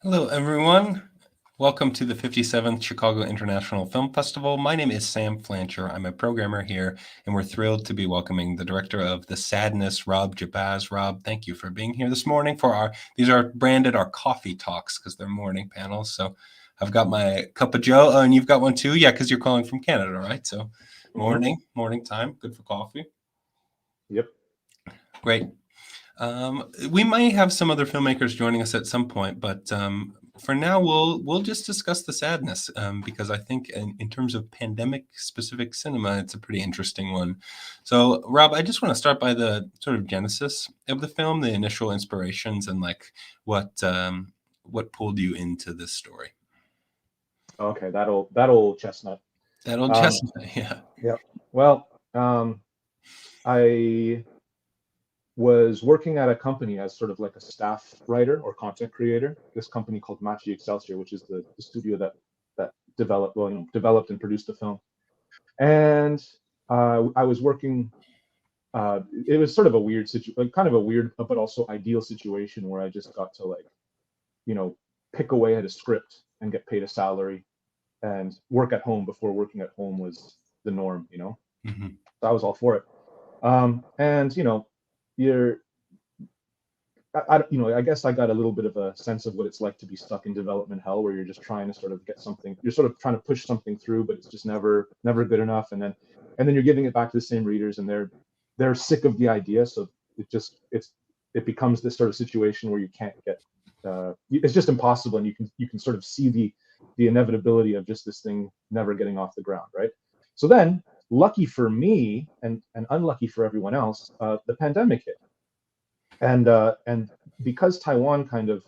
Hello, everyone. Welcome to the 57th Chicago International Film Festival. My name is Sam Flancher. I'm a programmer here, and we're thrilled to be welcoming the director of The Sadness, Rob Jabbaz. Rob, thank you for being here this morning for these are branded our coffee talks because they're morning panels. So I've got my cup of Joe, and you've got one too. Yeah, because you're calling from Canada, right? So morning time, good for coffee. Yep. Great. We might have some other filmmakers joining us at some point, but for now, we'll just discuss The Sadness because I think in terms of pandemic-specific cinema, it's a pretty interesting one. So, Rob, I just want to start by the sort of genesis of the film, the initial inspirations, and like what pulled you into this story. Okay, that old chestnut. That old Um, chestnut, yeah. yeah. Well, I was working at a company as sort of like a staff writer or content creator. This company called Machi Excelsior, which is the studio that developed and produced the film. And I was working. It was sort of a weird situation, like kind of a weird but also ideal situation where I just got to like you know pick away at a script and get paid a salary and work at home before working at home was the norm. Hmm. So I was all for it. And you're, I guess I got a little bit of a sense of what it's like to be stuck in development hell, where you're just trying to sort of get something, you're sort of trying to push something through, but it's just never good enough. And then you're giving it back to the same readers, and they're sick of the idea, so it becomes this sort of situation where you can't get, it's just impossible, and you can sort of see the inevitability of just this thing never getting off the ground, right? So then, lucky for me and unlucky for everyone else, the pandemic hit, and because Taiwan kind of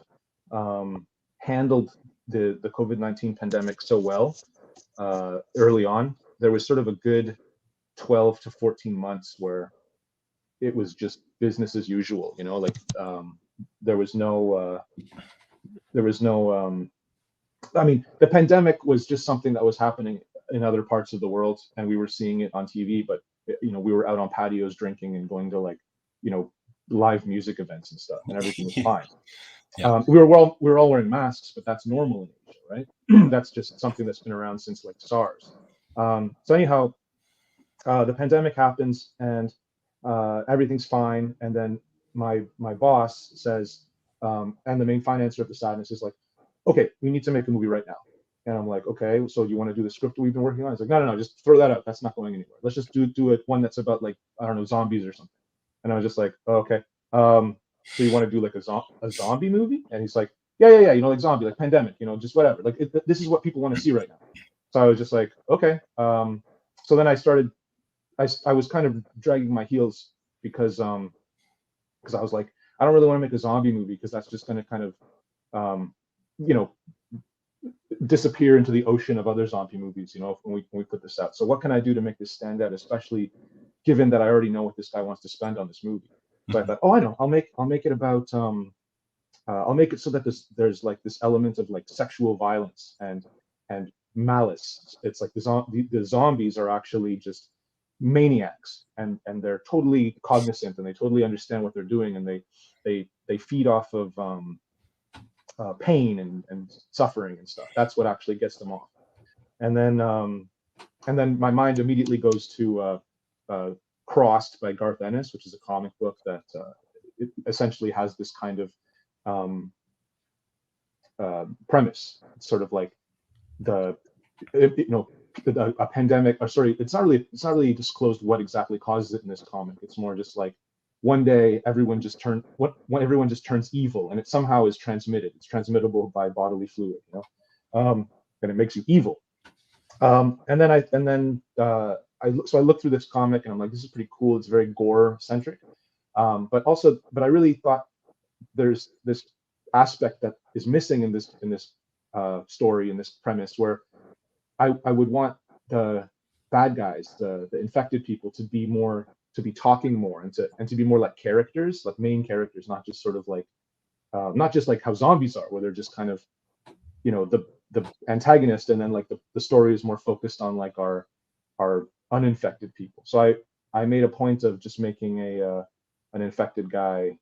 handled the COVID-19 pandemic so well early on, there was sort of a good 12 to 14 months where it was just business as usual. Like there was no. I mean, the pandemic was just something that was happening in other parts of the world, and we were seeing it on TV. But we were out on patios drinking and going to like you know live music events and stuff, and everything was Yeah. fine. Yeah. We were all wearing masks, but that's normal in Asia, right? That's just something that's been around since like SARS. So anyhow, the pandemic happens, and everything's fine, and then my boss says, and the main financer of the sadness is like, okay, we need to make a movie right now. And I'm like, okay, so you want to do the script we've been working on? He's like, no, just throw that out. That's not going anywhere. Let's just do it one that's about like, I don't know, zombies or something. And I was just like, oh, okay. So you want to do like a zombie movie? And he's like, yeah, like zombie, like pandemic, just whatever. Like this is what people want to see right now. So I was just like, okay. So then I started. I was kind of dragging my heels because I was like, I don't really want to make a zombie movie because that's just going to kind of um, you know disappear into the ocean of other zombie movies, when we put this out. So what can I do to make this stand out, especially given that I already know what this guy wants to spend on this movie? So I Mhm. thought, oh, I know, I'll make it about I'll make it so that there's like this element of like sexual violence and malice. It's like the zombies are actually just maniacs, and they're totally cognizant, and they totally understand what they're doing, and they feed off of pain and suffering and stuff. That's what actually gets them off. And then my mind immediately goes to uh, Crossed by Garth Ennis, which is a comic book that it essentially has this kind of um, premise. It's sort of like the you know a pandemic, or sorry, it's not really disclosed what exactly causes it in this comic. It's more just like one day when everyone just turns evil, and it somehow is transmitted. It's transmittable by bodily fluid, and it makes you evil. And then I looked through this comic, and I'm like, this is pretty cool. It's very gore centric, but I really thought there's this aspect that is missing in this story, in this premise, where I would want the bad guys, the infected people, to be talking more, and to be more like characters, like main characters, not just sort of like not just like how zombies are, where they're just kind of the antagonist, and then like the story is more focused on like our uninfected people. So I made a point of just making an infected guy,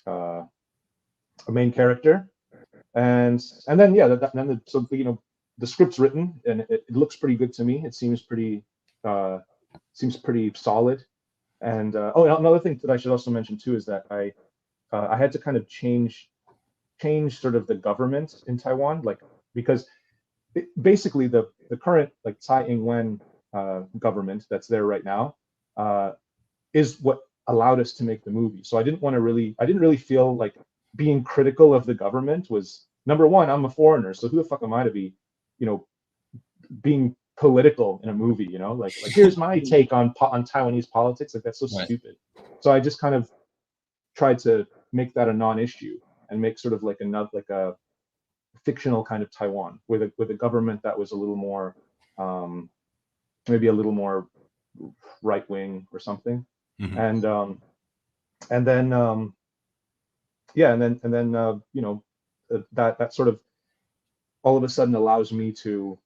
uh, a main character, and then yeah, so you know, the script's written and it looks pretty good to me. It seems pretty solid. And another thing that I should also mention too is that I had to kind of change sort of the government in Taiwan, like because basically the current like Tsai Ing-wen government that's there right now is what allowed us to make the movie. So I didn't really feel like being critical of the government was number one. I'm a foreigner, so who the fuck am I to be, you know, being political in a movie? You know, like here's my take on Taiwanese politics. Like that's so stupid. So I just kind of tried to make that a non-issue and make sort of like a fictional kind of Taiwan with a government that was a little more maybe a little more right wing or something. And then yeah, and then you know, that sort of all of a sudden allows me to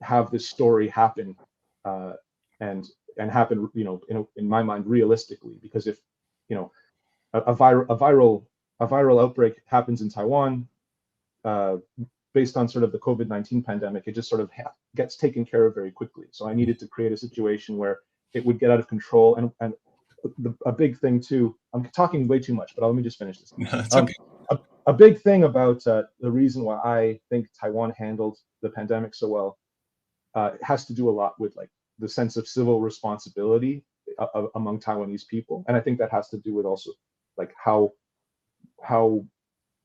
have this story happen and happen, you know, in my mind realistically, because if you know a viral outbreak happens in Taiwan based on sort of the COVID-19 pandemic, it just sort of gets taken care of very quickly. So I needed to create a situation where it would get out of control. And a big thing too, I'm talking way too much, but let me just finish this. No, it's okay. A big thing about the reason why I think Taiwan handled the pandemic so well has to do a lot with like the sense of civil responsibility among Taiwanese people. And I think that has to do with also like how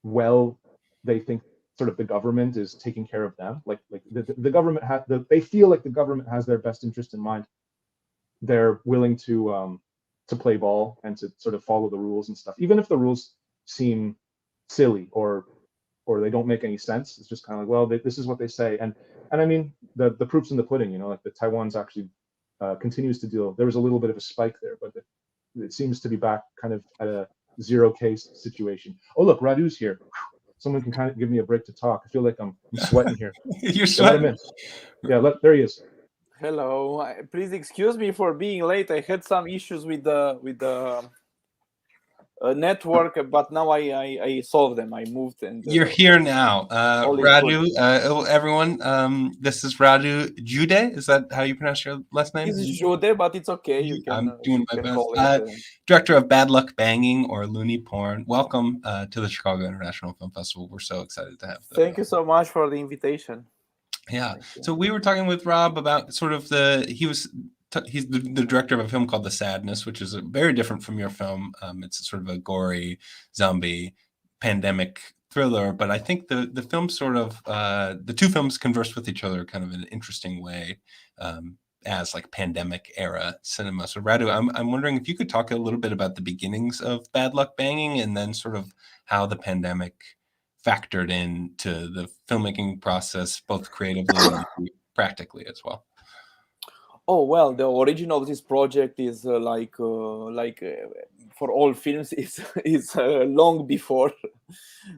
well they think sort of the government is taking care of them. Like the government they feel like the government has their best interest in mind. They're willing to play ball and to sort of follow the rules and stuff, even if the rules seem silly or they don't make any sense. It's just kind of like, well, this is what they say. And I mean, the proof's in the pudding, you know, like the Taiwan's actually continues to deal. There was a little bit of a spike there, but it seems to be back kind of at a zero case situation. Oh, look, Radu's here. Someone can kind of give me a break to talk. I feel like I'm sweating here. You're sweating. There he is. Hello. Please excuse me for being late. I had some issues with the network, but now I solved them. I moved and you're here now. Radu, everyone, this is Radu Jude. Is that how you pronounce your last name? It's Jude, but it's okay. You can. I'm doing my best. Director of Bad Luck Banging or Loony Porn. Welcome to the Chicago International Film Festival. We're so excited to have you. Thank you so much for the invitation. Yeah. So we were talking with Rob about sort of he's the director of a film called The Sadness, which is very different from your film. It's sort of a gory zombie pandemic thriller, but I think the film sort of the two films converse with each other kind of in an interesting way as like pandemic era cinema. So Radu, I'm wondering if you could talk a little bit about the beginnings of Bad Luck Banging and then sort of how the pandemic factored into the filmmaking process, both creatively and practically as well. Oh well, the origin of this project is for all films is long before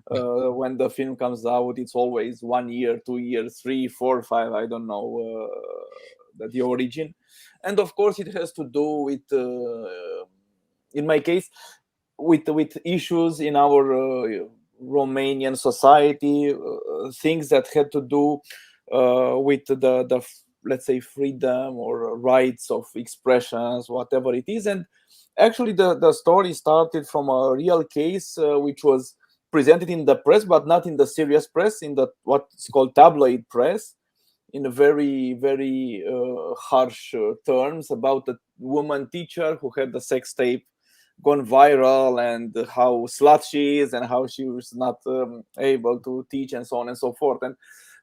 when the film comes out. It's always 1 year, 2 years, 3, 4, 5. I don't know the origin, and of course it has to do with, in my case, with issues in our Romanian society, things that had to do with the let's say freedom or rights of expressions, whatever it is. And actually the story started from a real case which was presented in the press, but not in the serious press, in the what's called tabloid press, in a very, very harsh terms, about a woman teacher who had the sex tape gone viral and how slut she is and how she was not able to teach and so on and so forth. And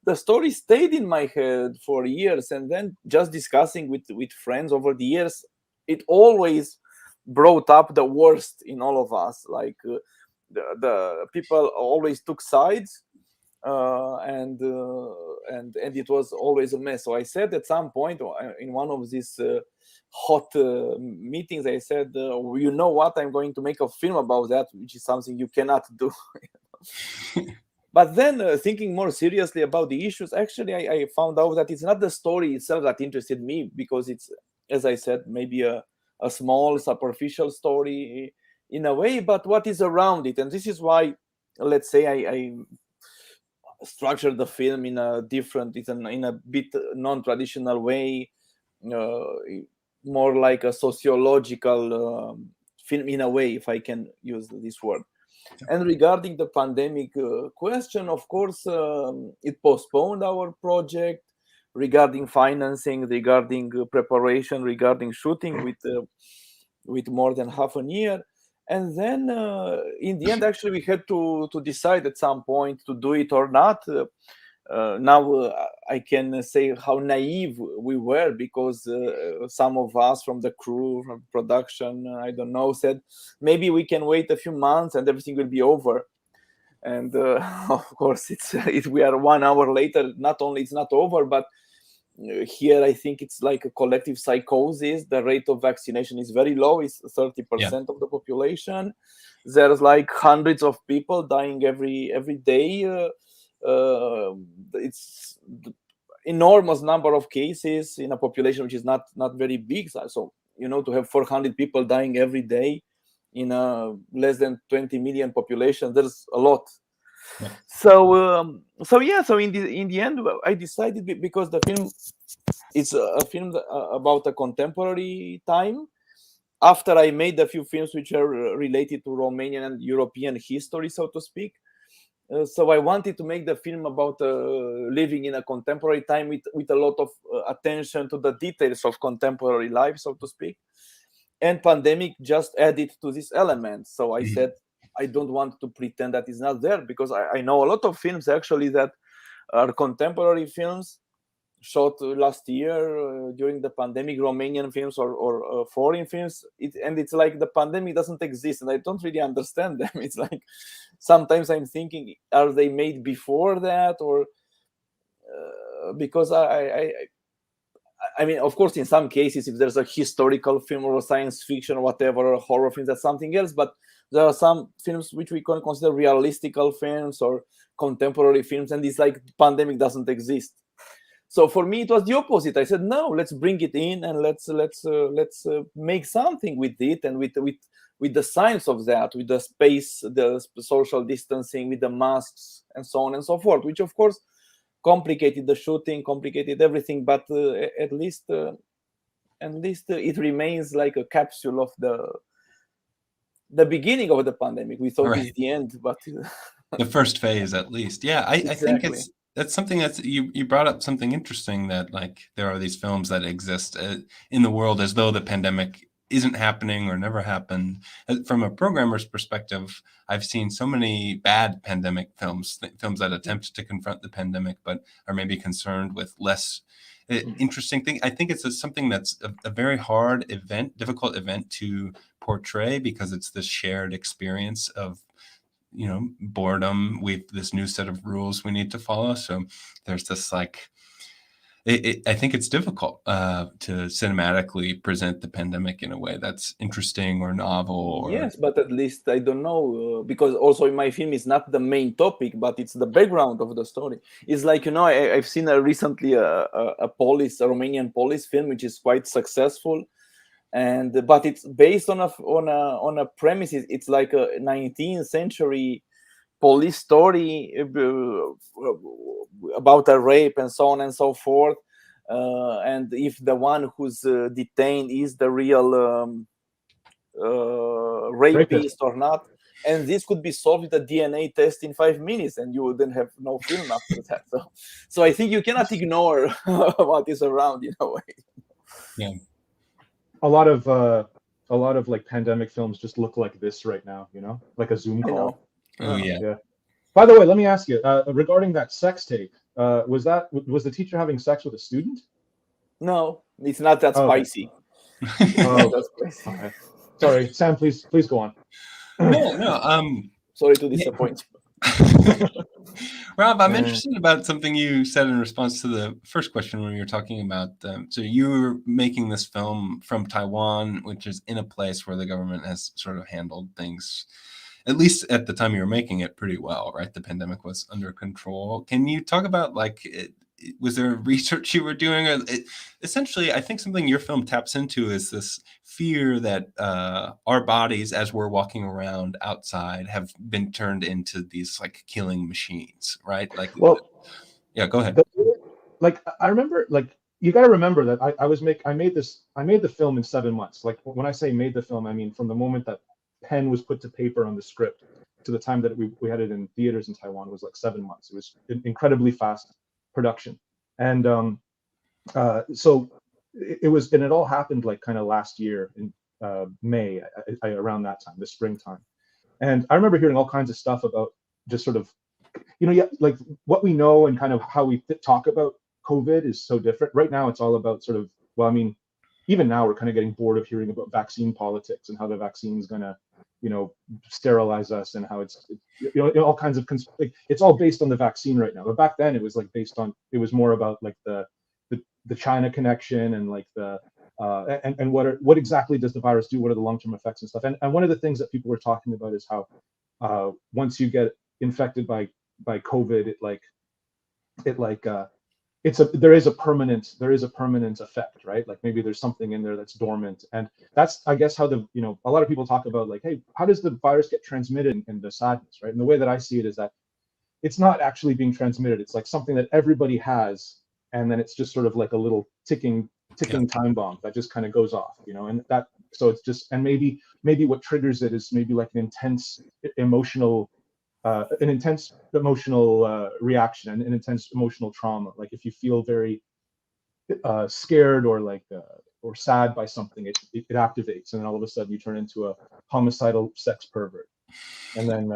the story stayed in my head for years, and then just discussing with friends over the years, it always brought up the worst in all of us. Like the people always took sides, and it was always a mess. So I said at some point in one of these hot meetings, I said, you know what, I'm going to make a film about that, which is something you cannot do. But then thinking more seriously about the issues, actually I found out that it's not the story itself that interested me, because it's, as I said, maybe a small superficial story in a way, but what is around it. And this is why, let's say, I structure the film in a different, in a bit non-traditional way, uh, more like a sociological film in a way, if I can use this word. And regarding the pandemic question, of course, it postponed our project regarding financing, regarding preparation, regarding shooting with more than half a year. And then in the end, actually, we had to decide at some point to do it or not. Now I can say how naive we were, because some of us from the crew, from production, I don't know, said maybe we can wait a few months and everything will be over. And of course, we are 1 hour later. Not only it's not over, but here I think it's like a collective psychosis. The rate of vaccination is very low. It's 30% of the population. There's like hundreds of people dying every day. It's enormous number of cases in a population which is not very big. So to have 400 people dying every day in a less than 20 million population, there's a lot. Yeah. So in the end, I decided, because the film is a film about a contemporary time. After I made a few films which are related to Romanian and European history, so to speak. So I wanted to make the film about living in a contemporary time with a lot of attention to the details of contemporary life, so to speak. And pandemic just added to this element. So I said, I don't want to pretend that it's not there, because I know a lot of films actually that are contemporary films shot last year during the pandemic, Romanian films or foreign films. And it's like the pandemic doesn't exist, and I don't really understand them. It's like sometimes I'm thinking, are they made before that, or because I mean, of course, in some cases, if there's a historical film or a science fiction or whatever, or a horror film, that's something else. But there are some films which we can consider realistical films or contemporary films, and it's like pandemic doesn't exist. So for me, it was the opposite. I said, no, let's bring it in, and let's make something with it, and with the science of that, with the space, the social distancing, with the masks, and so on and so forth, which of course complicated the shooting, complicated everything, but at least it remains like a capsule of the beginning of the pandemic. We thought it's the end, but the first phase, at least. Yeah, I think Exactly. that's something that's you brought up something interesting, that like there are these films that exist in the world as though the pandemic isn't happening or never happened. From a programmer's perspective, I've seen so many bad pandemic films that attempt to confront the pandemic but are maybe concerned with less interesting thing. I think it's something that's a very hard event, difficult event to portray, because it's this shared experience of boredom. We've this new set of rules we need to follow. So there's this like, I think it's difficult to cinematically present the pandemic in a way that's interesting or novel. Or Yes, but at least I don't know, because also in my film it's not the main topic, but it's the background of the story. It's like I've seen recently a Romanian police film which is quite successful, but it's based on a premise. It's like a 19th century police story about a rape and so on and so forth. And if the one who's detained is the real rapist or not, and this could be solved with a DNA test in 5 minutes, and you wouldn't have no film after that. So I think you cannot ignore what is around in a way. Yeah. A lot of like pandemic films just look like this right now, like a Zoom call. Oh yeah. By the way, let me ask you, regarding that sex tape, was the teacher having sex with a student? No, it's not that spicy. Okay. Sorry, Sam, please go on. No. Sorry to disappoint you. Rob, I'm interested about something you said in response to the first question when you were talking about. So you were making this film from Taiwan, which is in a place where the government has sort of handled things, at least at the time you were making it, pretty well, right? The pandemic was under control. Can you talk about like was there research you were doing? Or essentially, I think something your film taps into is this fear that our bodies, as we're walking around outside, have been turned into these like killing machines, right? Like, Well, yeah, go ahead. like I remember, like you got to remember that I made the film in 7 months. Like when I say made the film, I mean from the moment that pen was put to paper on the script to the time that we had it in theaters in Taiwan was like 7 months. It was an incredibly fast production, and so it all happened like kind of last year in May, around that time, the springtime. And I remember hearing all kinds of stuff about just sort of, yeah, like what we know and kind of how we talk about COVID is so different. Right now, it's all about sort of, well, I mean, even now we're kind of getting bored of hearing about vaccine politics and how the vaccine's gonna, sterilize us and how it's all kinds of like, it's all based on the vaccine right now. But back then, it was like it was more about like the China connection and like and what exactly does the virus do? What are the long-term effects and stuff? And one of the things that people were talking about is how once you get infected by COVID, there is a permanent effect, right? Like maybe there's something in there that's dormant, and that's I guess how a lot of people talk about like, hey, how does the virus get transmitted in the sadness, right? And the way that I see it is that it's not actually being transmitted. It's like something that everybody has, and then it's just sort of like a little ticking time bomb that just kind of goes off, and that, so it's just, and maybe what triggers it is maybe like an intense emotional reaction and an intense emotional trauma. Like if you feel very scared or like or sad by something, it activates, and then all of a sudden you turn into a homicidal sex pervert, and then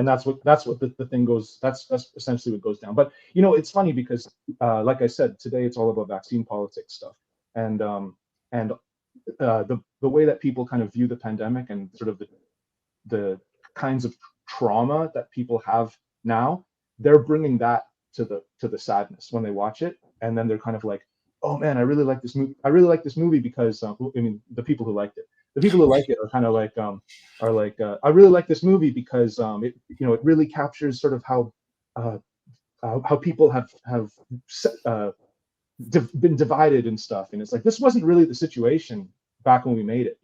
that's what the thing goes. That's essentially what goes down. But it's funny because like I said, today it's all about vaccine politics stuff, and the way that people kind of view the pandemic and sort of the kinds of trauma that people have now, they're bringing that to the sadness when they watch it, and then they're kind of like, oh man, I really like this movie. I really like this movie because I mean, the people who liked it. The people who like it are kind of like I really like this movie because it really captures sort of how people have been divided and stuff. And it's like, this wasn't really the situation back when we made it.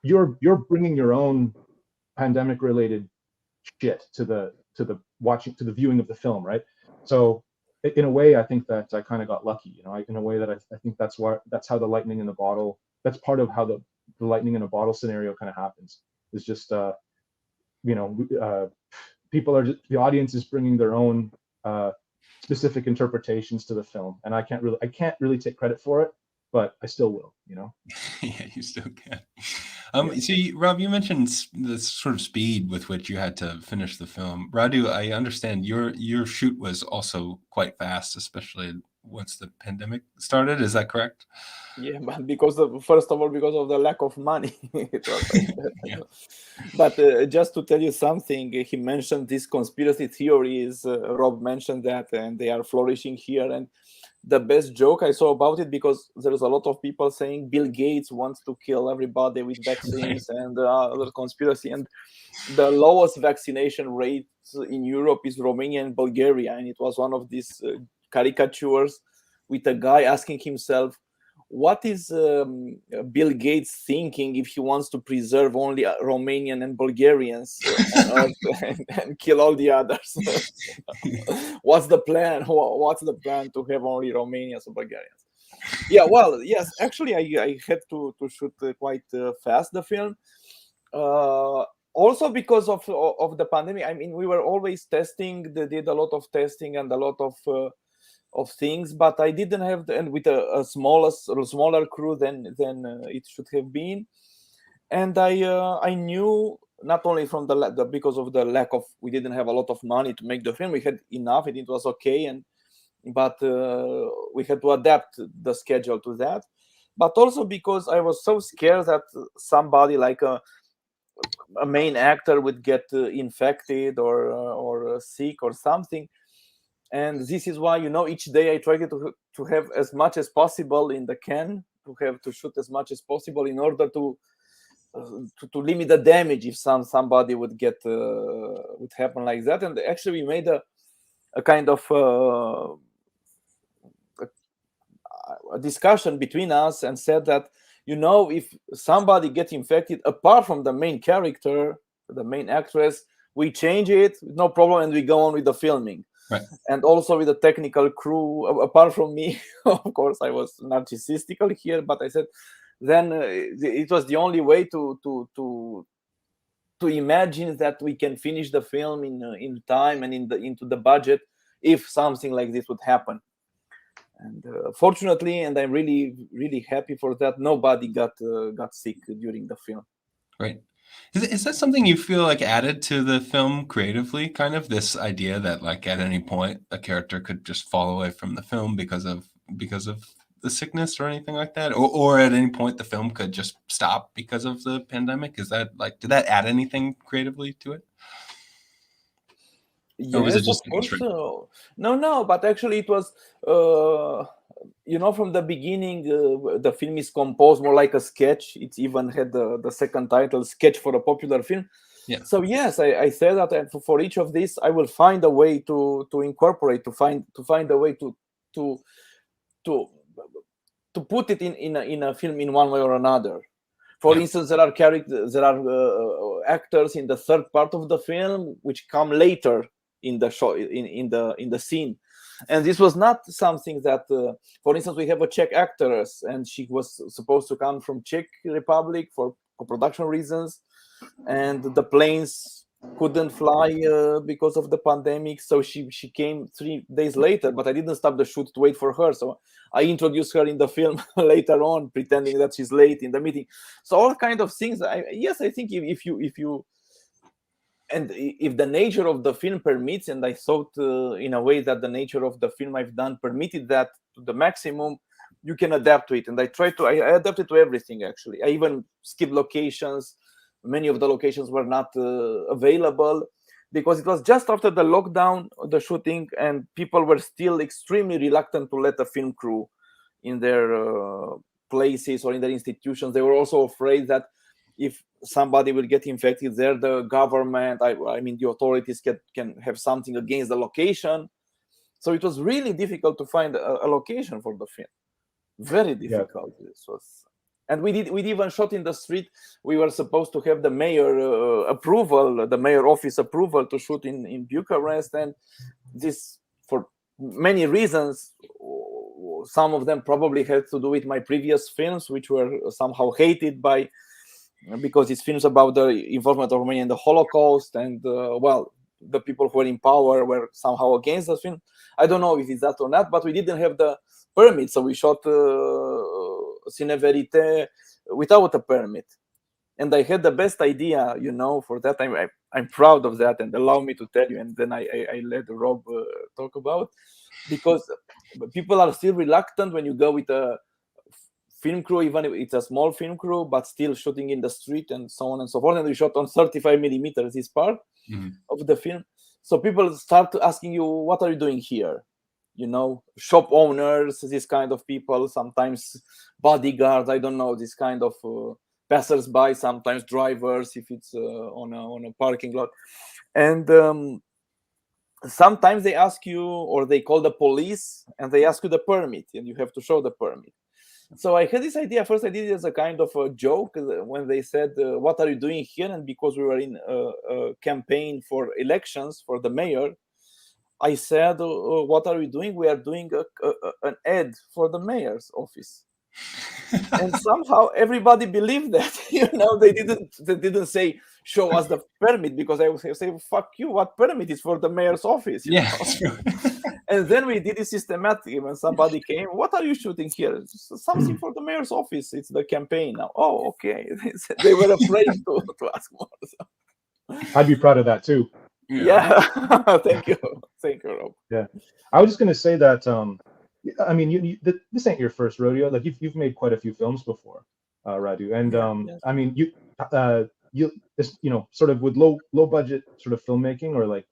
You're bringing your own pandemic related shit to the viewing of the film, right? So in a way, I think that I kind of got lucky, in a way that I think that's how the lightning in the bottle, that's part of how the lightning in a bottle scenario kind of happens. It's just people are just, the audience is bringing their own specific interpretations to the film, and I can't really take credit for it, but I still will, Yeah, you still can. So Rob, you mentioned the sort of speed with which you had to finish the film. Radu, I understand your shoot was also quite fast, especially once the pandemic started. Is that correct? Yeah, but first of all, because of the lack of money. Yeah. But just to tell you something, he mentioned these conspiracy theories. Rob mentioned that, and they are flourishing here. And the best joke I saw about it, because there's a lot of people saying Bill Gates wants to kill everybody with vaccines, right, and other conspiracy. And the lowest vaccination rates in Europe is Romania and Bulgaria. And it was one of these caricatures with a guy asking himself, what is Bill Gates thinking if he wants to preserve only Romanian and Bulgarians on Earth and kill all the others? What's the plan? What's the plan to have only Romanians and Bulgarians? Yeah, well, yes, actually, I had to shoot quite fast the film. Also because of the pandemic. I mean, we were always testing. They did a lot of testing and a lot of things, but I didn't have and with a smaller crew than it should have been. And I knew, not only from because of the lack of, we didn't have a lot of money to make the film. We had enough, and it was okay, but we had to adapt the schedule to that. But also because I was so scared that somebody like a main actor would get infected or sick or something. And this is why, each day I try to have as much as possible in the can, to shoot as much as possible in order to limit the damage if somebody would happen like that. And actually we made a kind of a discussion between us and said that, if somebody gets infected apart from the main character, the main actress, we change it, no problem, and we go on with the filming. Right. And also with the technical crew, apart from me, of course, I was narcissistical here, but I said then it was the only way to imagine that we can finish the film in time and into the budget if something like this would happen. And fortunately, and I'm really, really happy for that, nobody got sick during the film. Right. Is that something you feel like added to the film creatively, kind of this idea that like at any point a character could just fall away from the film because of the sickness or anything like that? Or at any point the film could just stop because of the pandemic? Is that like, did that add anything creatively to it? Or was it Yes, just of course. No, but actually it was, from the beginning, the film is composed more like a sketch. It even had the second title, Sketch for a Popular Film. Yeah. So yes, I said that for each of these, I will find a way to incorporate, to find a way to put it in a film in one way or another. For instance, there are characters, there are actors in the third part of the film which come later in the show, in the scene, and this was not something that, for instance, we have a Czech actress, and she was supposed to come from Czech Republic for production reasons, and the planes couldn't fly because of the pandemic, so she came 3 days later, but I didn't stop the shoot to wait for her, so I introduced her in the film later on, pretending that she's late in the meeting. So all kind of things. I think if you and if the nature of the film permits, and I thought in a way that the nature of the film I've done permitted that to the maximum, you can adapt to it. And I adapted to everything, actually. I even skipped locations. Many of the locations were not available because it was just after the lockdown, the shooting, and people were still extremely reluctant to let a film crew in their places or in their institutions. They were also afraid that if somebody will get infected there, the government, I mean, the authorities can have something against the location. So it was really difficult to find a location for the film. Very difficult. Yeah. This was, and we even shot in the street. We were supposed to have the mayor approval, the mayor office approval to shoot in Bucharest, and this, for many reasons, some of them probably had to do with my previous films, which were somehow hated because it's films about the involvement of Romania in the Holocaust, and the people who were in power were somehow against the film. I don't know if it's that or not, but we didn't have the permit, so we shot Cine Verite without a permit. And I had the best idea, for that. I'm proud of that, and allow me to tell you, and then I let Rob talk about, because people are still reluctant when you go with a film crew, even if it's a small film crew, but still shooting in the street and so on and so forth. And we shot on 35 millimeters this part of the film. So people start asking you, what are you doing here? Shop owners, this kind of people, sometimes bodyguards, I don't know, this kind of passers-by, sometimes drivers, if it's on a parking lot. And sometimes they ask you, or they call the police, and they ask you the permit, and you have to show the permit. So I had this idea. First, I did it as a kind of a joke when they said, what are you doing here? And because we were in a campaign for elections for the mayor, I said, what are we doing? We are doing an ad for the mayor's office. And somehow everybody believed that. They didn't say, show us the permit, because I would say, fuck you, what permit is for the mayor's office? And then we did it systematically. When somebody came, what are you shooting here? Something for the mayor's office. It's the campaign now. Oh, okay. They were afraid to ask more. So. I'd be proud of that too. Yeah. Thank you, Rob. Yeah, I was just gonna say that. I mean, this ain't your first rodeo. Like you've made quite a few films before, Radu, and I mean, you sort of with low budget sort of filmmaking, or like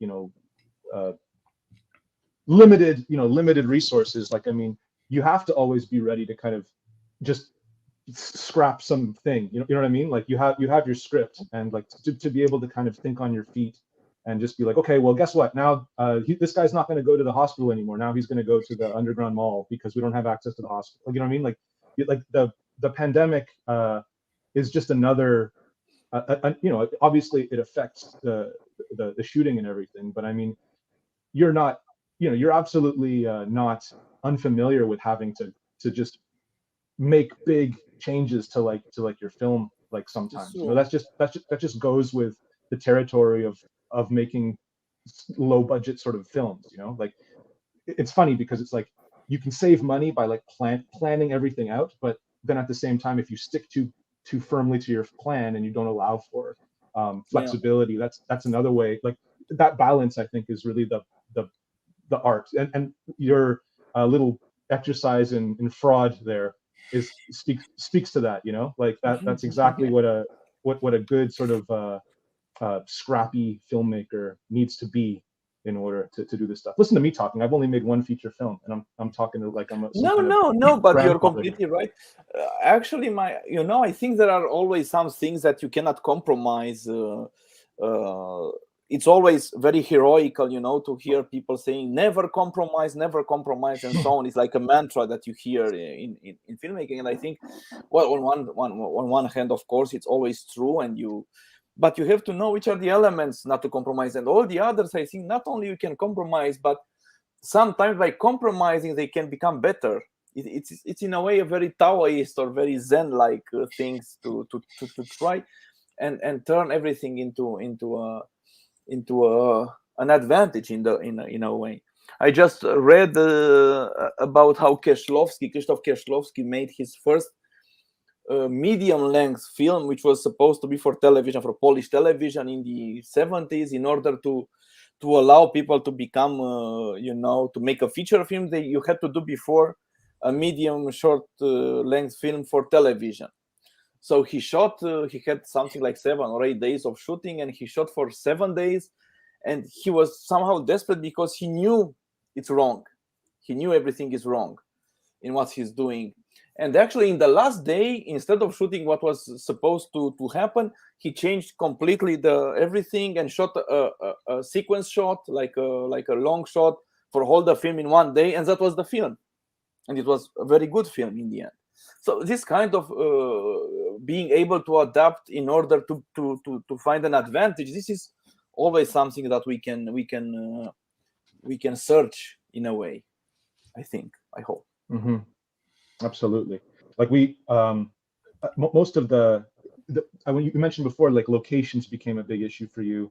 limited resources. Like, I mean, you have to always be ready to kind of just scrap something. You know what I mean? Like you have your script, and like to be able to kind of think on your feet and just be like, okay, well, guess what? Now this guy's not going to go to the hospital anymore. Now he's going to go to the underground mall because we don't have access to the hospital. You know what I mean? Like the pandemic is just another, you know, obviously it affects the shooting and everything, but I mean, you're not, you know, you're absolutely not unfamiliar with having to just make big changes to your film, like sometimes, you know, that just goes with the territory of making low budget sort of films, you know. Like it's funny because it's like you can save money by like planning everything out, but then at the same time, if you stick too firmly to your plan and you don't allow for flexibility, that's another way. Like that balance, I think, is really the art. And your little exercise in fraud there speaks to that, you know. Like that's exactly what a good sort of scrappy filmmaker needs to be in order to do this stuff. Listen to me talking. I've only made one feature film, and I'm talking to like I'm no, but you're grandfather. completely right. Actually, I think there are always some things that you cannot compromise. It's always very heroical, you know, to hear people saying never compromise, and so on. It's like a mantra that you hear in filmmaking. And I think, well, on one hand, of course, it's always true, but you have to know which are the elements not to compromise, and all the others. I think not only you can compromise, but sometimes by compromising they can become better. It's in a way a very Taoist or very Zen-like things to try and turn everything into an advantage in a way. I just read about how Krzysztof Kieślowski made his first medium-length film, which was supposed to be for television, for Polish television in the 70s, in order to allow people to become, to make a feature film. You had to do before a medium short length film for television. So he shot, he had something like 7 or 8 days of shooting, and he shot for 7 days. And he was somehow desperate because he knew it's wrong. He knew everything is wrong in what he's doing. And actually, in the last day, instead of shooting what was supposed to happen, he changed completely everything and shot a sequence shot, like a long shot for all the film in 1 day. And that was the film. And it was a very good film in the end. So this kind of being able to adapt in order to find an advantage, this is always something that we can search in a way. I think. I hope. Mm-hmm. Absolutely. Like we, most of when you mentioned before, like locations became a big issue for you.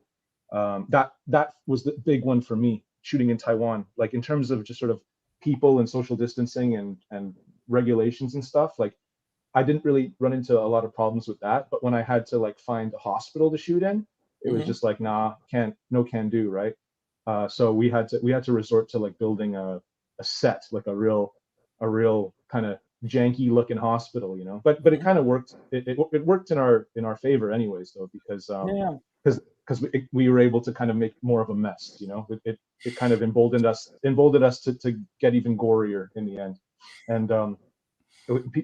That was the big one for me, shooting in Taiwan. Like in terms of just sort of people and social distancing and regulations and stuff, like I didn't really run into a lot of problems with that. But when I had to like find a hospital to shoot in, it was just like, nah, can do, right? So we had to resort to like building a set, like a real kind of janky looking hospital, you know. But it kind of worked. It worked in our favor anyways, though, because we were able to kind of make more of a mess, you know. It kind of emboldened us to get even gorier in the end, and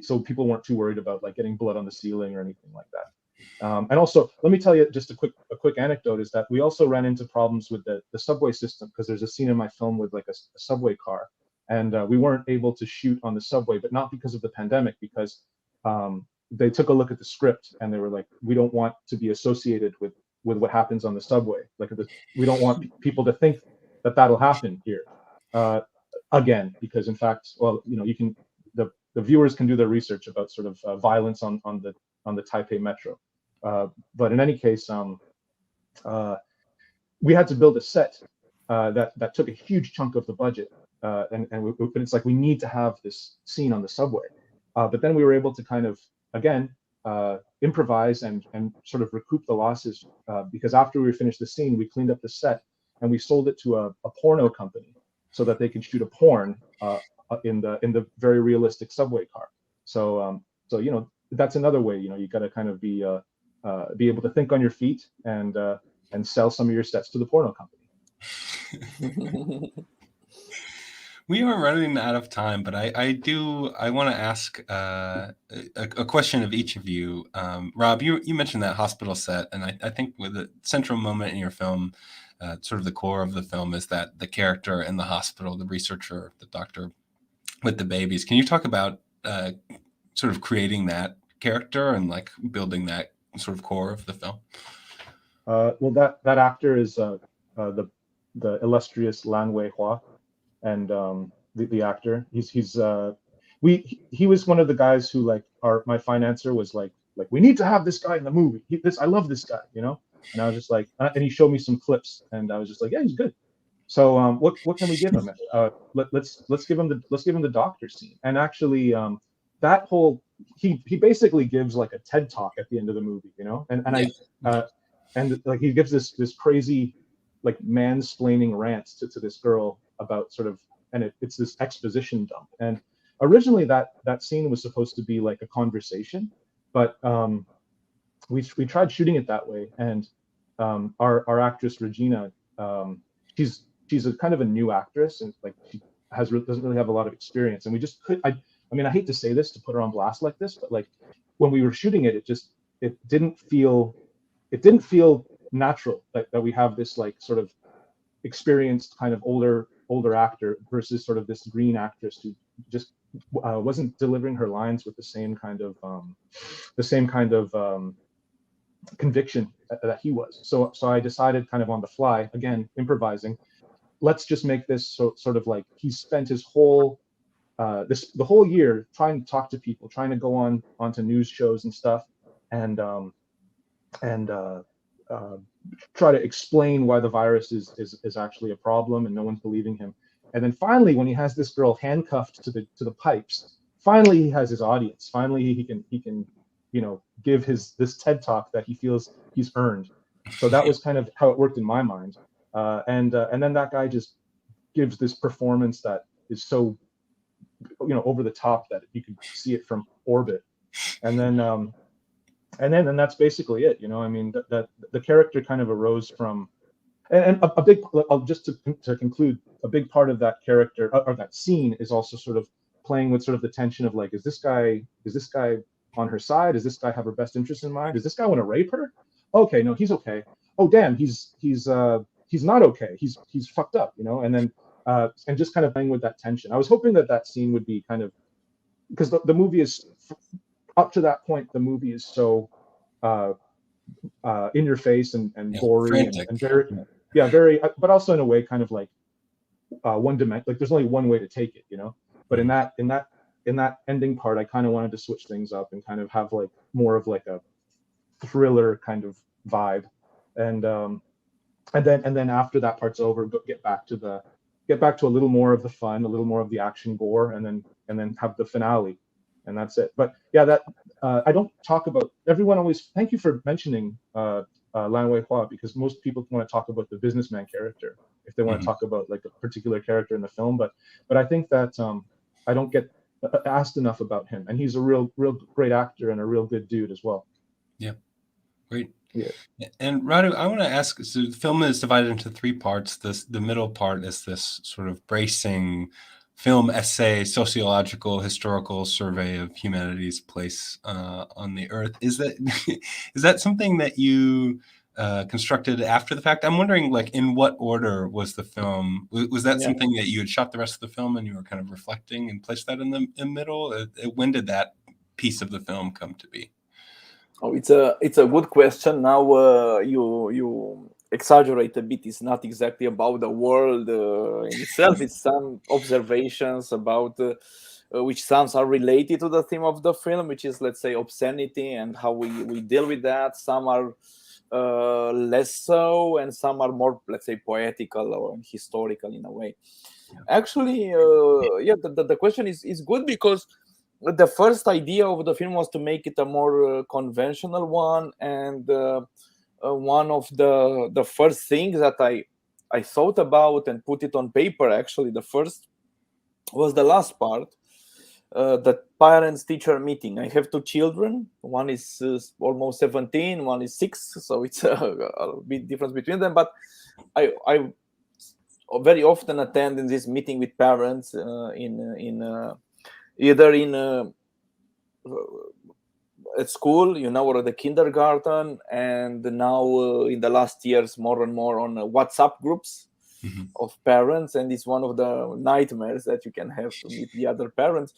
so people weren't too worried about like getting blood on the ceiling or anything like that. And also, let me tell you just a quick anecdote is that we also ran into problems with the subway system, because there's a scene in my film with like a subway car, and we weren't able to shoot on the subway, but not because of the pandemic, because they took a look at the script and they were like, we don't want to be associated with what happens on the subway. Like we don't want people to think that that'll happen here again, because in fact, well, you know, you can the viewers can do their research about sort of violence on the Taipei metro. But in any case, we had to build a set that took a huge chunk of the budget, and it's like we need to have this scene on the subway. But then we were able to kind of again improvise and sort of recoup the losses, because after we finished the scene, we cleaned up the set and we sold it to a porno company so that they could shoot a porn in the very realistic subway car. So you know, that's another way. You know, you got to kind of be able to think on your feet and sell some of your sets to the porno company. We are running out of time, but I want to ask a question of each of you. Rob, you mentioned that hospital set, and I think with the central moment in your film, sort of the core of the film is that the character in the hospital, the researcher, the doctor with the babies. Can you talk about sort of creating that character and like building that sort of core of the film? Well, that actor is the illustrious Lan Wei-hua, and the actor. He was one of the guys who like my financer was like we need to have this guy in the movie. I love this guy, you know. And I was just like, and he showed me some clips, and I was just like, yeah, he's good. So what can we give him? Let's give him the doctor scene. And actually, that whole he basically gives like a TED talk at the end of the movie, you know. And like he gives this crazy like mansplaining rant to this girl about sort of, and it's this exposition dump. And originally that scene was supposed to be like a conversation, but we tried shooting it that way. And our actress Regina, she's a kind of a new actress, and like she doesn't really have a lot of experience. And we just I mean, I hate to say this to put her on blast like this, but like when we were shooting it, it didn't feel natural that we have this like sort of experienced kind of older actor versus sort of this green actress who just wasn't delivering her lines with the same kind of conviction that he was. So I decided kind of on the fly, again improvising, let's just make this sort of like he spent his whole the whole year trying to talk to people, trying to go onto news shows and stuff, and try to explain why the virus is actually a problem, and no one's believing him. And then finally, when he has this girl handcuffed to the pipes, finally he has his audience. Finally he can give this TED talk that he feels he's earned. So that was kind of how it worked in my mind. And then that guy just gives this performance that is so over the top that you can see it from orbit. And then that's basically it. I mean, that the character kind of arose from, and a big, just to conclude, a big part of that character or that scene is also sort of playing with sort of the tension of like, is this guy on her side? Does this guy have her best interest in mind? Does this guy want to rape her? Okay, no, he's okay. Oh damn, he's not okay. He's fucked up, and then and just kind of playing with that tension. I was hoping that scene would be kind of, because the movie is, up to that point, the movie is so in your face and gory and very, but also in a way kind of like one dimension. Like there's only one way to take it, But in that ending part, I kind of wanted to switch things up and kind of have like more of like a thriller kind of vibe, and then after that part's over, get back to a little more of the fun, a little more of the action gore, and then have the finale, and that's it. But yeah, that I don't talk about. Everyone always, thank you for mentioning Lan Wei-hua, because most people want to talk about the businessman character if they want to talk about like a particular character in the film, but I think that I don't get asked enough about him, and he's a real great actor and a real good dude as well. Yeah, great. Yeah. And Radu, I want to ask, so the film is divided into 3 parts. The middle part is this sort of bracing film essay, sociological, historical survey of humanity's place on the earth. Is that something that you constructed after the fact? I'm wondering, like, in what order was the film? Was that something that you had shot the rest of the film and you were kind of reflecting and placed that in the middle? When did that piece of the film come to be? Oh, it's a good question. Now you exaggerate a bit. It's not exactly about the world in itself. It's some observations about which sounds are related to the theme of the film, which is, let's say, obscenity and how we deal with that. Some are less so, and some are more, let's say, poetical or historical in a way. Actually, the question is good, because the first idea of the film was to make it a more conventional one, and one of the first things that I thought about and put it on paper, actually, the first was the last part, the parents-teacher meeting. I have 2 children. One is almost 17, one is 6, so it's a bit difference between them. But I very often attend in this meeting with parents either in at school, or the kindergarten, and now in the last years more and more on WhatsApp groups of parents, and it's one of the nightmares that you can have to meet the other parents.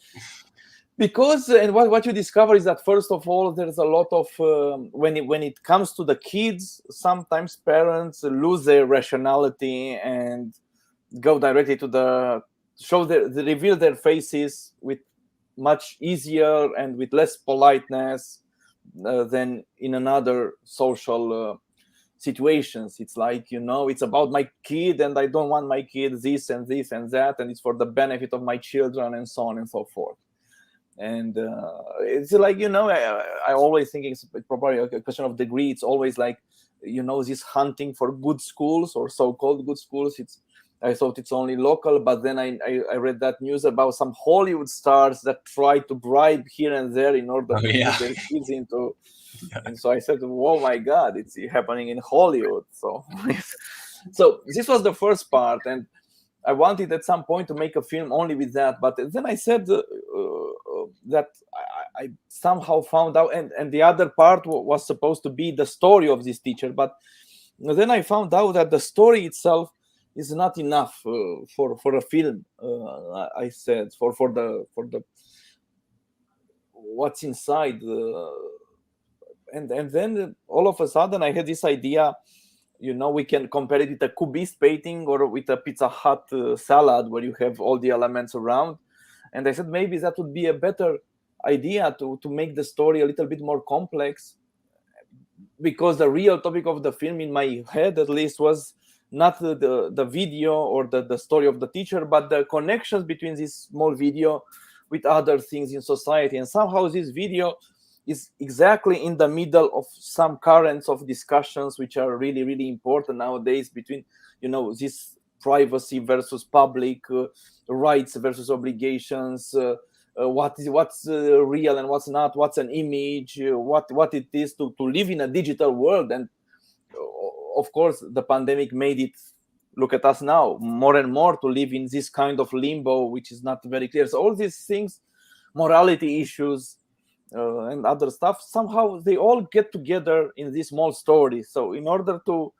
Because and what you discover is that first of all, there's a lot of when it comes to the kids, sometimes parents lose their rationality and go directly to they reveal their faces with much easier and with less politeness than in another social situations. It's like, it's about my kid and I don't want my kid this and this and that, and it's for the benefit of my children and so on and so forth. And it's like, I always think it's probably a question of degree. It's always like, this hunting for good schools or so-called good schools. I thought it's only local, but then I read that news about some Hollywood stars that try to bribe here and there in order to get their kids into. And so I said, "Oh my God, it's happening in Hollywood." So this was the first part, and I wanted at some point to make a film only with that. But then I said that I somehow found out, and the other part was supposed to be the story of this teacher. But then I found out that the story itself is not enough for a film. I said for the what's inside, and then all of a sudden I had this idea. We can compare it with a Cubist painting or with a Pizza Hut salad where you have all the elements around. And I said maybe that would be a better idea to make the story a little bit more complex, because the real topic of the film in my head at least was not the video or the story of the teacher, but the connections between this small video with other things in society. And somehow this video is exactly in the middle of some currents of discussions which are really, really important nowadays between, this privacy versus public rights versus obligations, what's real and what's not, what's an image, what it is to live in a digital world. And of course, the pandemic made it, look at us now, more and more to live in this kind of limbo, which is not very clear. So all these things, morality issues, and other stuff, somehow they all get together in this small story. So in order to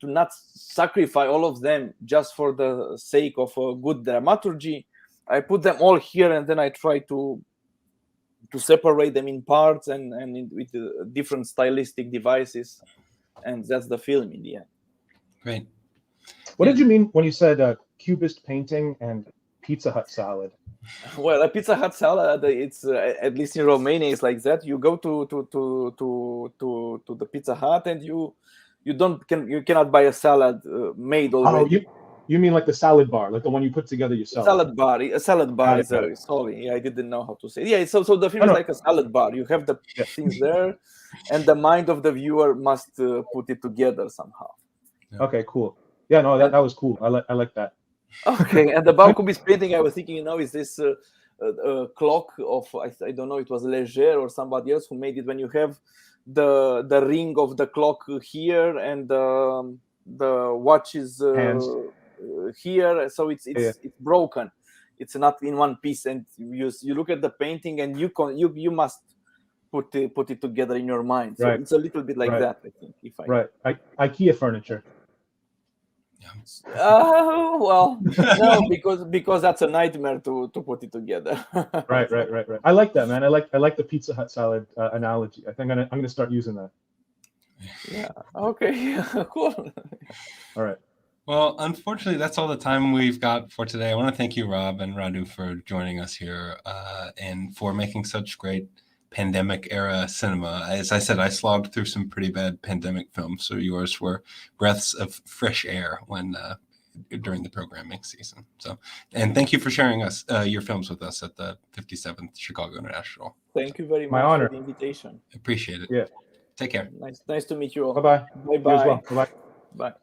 not sacrifice all of them just for the sake of a good dramaturgy, I put them all here, and then I try to separate them in parts and with different stylistic devices, and that's the film in the end. Great. What did you mean when you said Cubist painting and Pizza Hut salad? Well, a Pizza Hut salad, it's at least in Romania, it's like that. You go to the Pizza Hut, and you cannot buy a salad made already. Oh, you mean like the salad bar, like the one you put together yourself? A salad bar is sorry, I didn't know how to say. Yeah, so the film is like a salad bar. You have the things there, and the mind of the viewer must put it together somehow. Yeah. Okay, cool. Yeah, no, that was cool. I like that. Okay, and about Cubist painting, I was thinking, is this clock of, I don't know, it was Leger or somebody else who made it, when you have the ring of the clock here and the watch is here, so it's broken. It's not in one piece, and you look at the painting and you must put it together in your mind. So it's a little bit like that, I think. IKEA furniture. Well, no, because that's a nightmare to put it together. Right. I like that, man. I like the Pizza Hut salad analogy. I think I'm gonna start using that. Yeah. Okay. Cool. All right. Well, unfortunately, that's all the time we've got for today. I want to thank you, Rob and Radu, for joining us here and for making such great pandemic era cinema. As I said, I slogged through some pretty bad pandemic films, so yours were breaths of fresh air when during the programming season. So, and thank you for sharing your films with us at the 57th Chicago International. Thank you very much for the invitation. Appreciate it. Yeah. Take care. Nice to meet you all. Bye-bye. Bye-bye. You as well. Bye-bye. Bye.